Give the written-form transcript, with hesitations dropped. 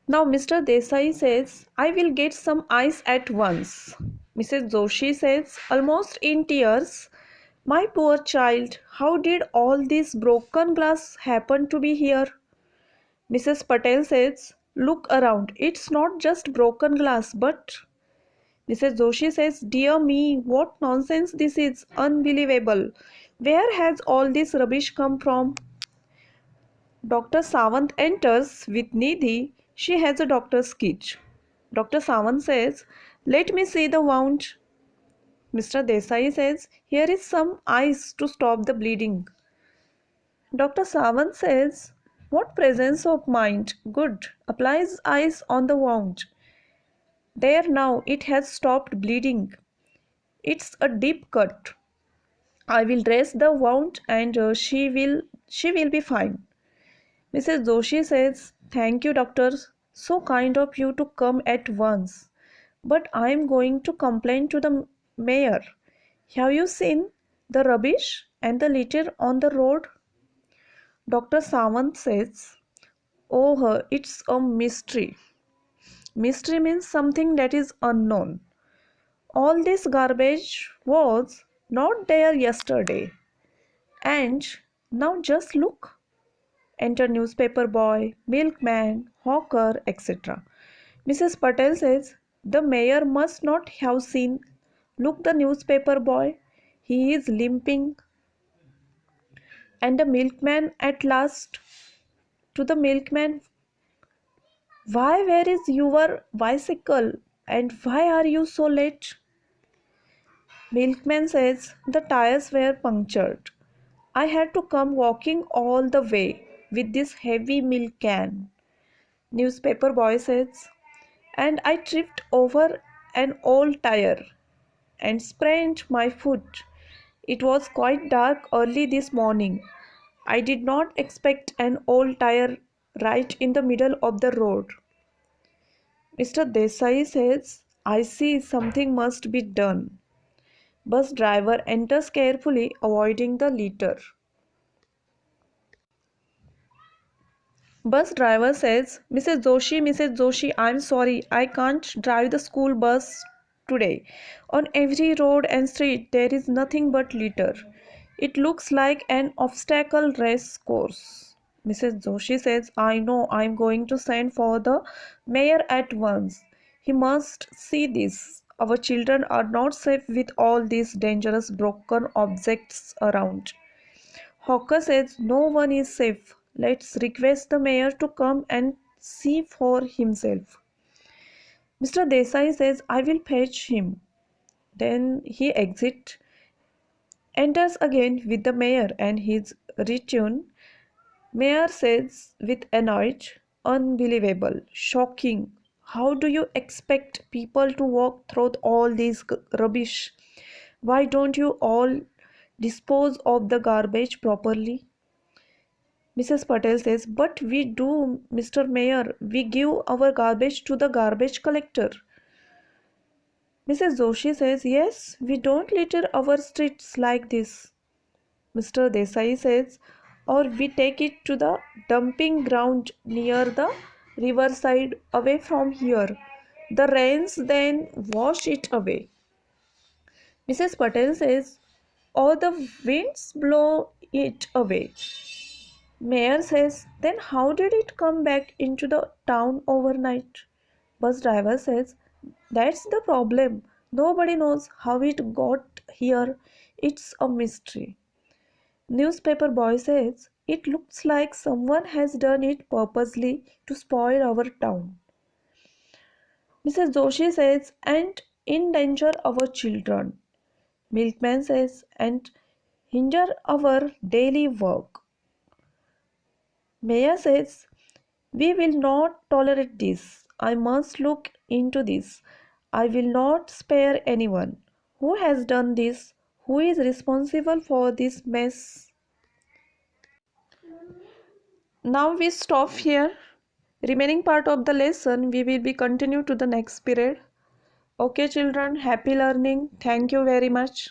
Now Mr. Desai says, I will get some ice at once. Mrs. Joshi says, almost in tears, my poor child, how did all this broken glass happen to be here? Mrs. Patel says, look around. It's not just broken glass, but Mrs. Joshi says, dear me, what nonsense this is. Unbelievable. Where has all this rubbish come from? Dr. Sawant enters with Nidhi. She has a doctor's kit. Dr. Sawant says, let me see the wound. Mr. Desai says, here is some ice to stop the bleeding. Dr. Sawant says, what presence of mind. Good. Applies ice on the wound. There now, it has stopped bleeding. It's a deep cut. I will dress the wound and she will be fine. Mrs. Joshi says, thank you, doctor. So kind of you to come at once. But I am going to complain to the mayor. Have you seen the rubbish and the litter on the road? Dr. Sawant says, oh, it's a mystery. Mystery means something that is unknown. All this garbage was not there yesterday. And now just look. Enter newspaper boy, milkman, hawker, etc. Mrs. Patel says, the mayor must not have seen. Look, the newspaper boy. He is limping. And the milkman at last. To the milkman, why, where is your bicycle? And why are you so late? Milkman says, the tires were punctured. I had to come walking all the way with this heavy milk can. Newspaper boy says, and I tripped over an old tire and sprained my foot. It was quite dark early this morning. I did not expect an old tire right in the middle of the road. Mr. Desai says, I see something must be done. Bus driver enters carefully, avoiding the litter. Bus driver says, Mrs. Joshi, I'm sorry, I can't drive the school bus today. On every road and street, there is nothing but litter. It looks like an obstacle race course. Mrs. Joshi says, I know, I'm going to send for the mayor at once. He must see this. Our children are not safe with all these dangerous broken objects around. Hawker says no one is safe. Let's request the mayor to come and see for himself. Mr. Desai says I will fetch him. Then he exits, enters again with the mayor and his retinue. Mayor says with annoyed, unbelievable, shocking. How do you expect people to walk through all this rubbish? Why don't you all dispose of the garbage properly? Mrs. Patel says, but we do, Mr. Mayor. We give our garbage to the garbage collector. Mrs. Joshi says, yes, we don't litter our streets like this. Mr. Desai says, or we take it to the dumping ground near the riverside away from here. The rains then wash it away. Mrs. Patel says, or the winds blow it away. Mayor says, then how did it come back into the town overnight? Bus driver says, that's the problem. Nobody knows how it got here. It's a mystery. Newspaper boy says, it looks like someone has done it purposely to spoil our town. Mrs. Joshi says, and endanger our children. Milkman says, and hinder our daily work. Mayor says, we will not tolerate this. I must look into this. I will not spare anyone. Who has done this? Who is responsible for this mess? Now we stop here. Remaining part of the lesson we will be continue to the next period. Okay children, happy learning. Thank you very much.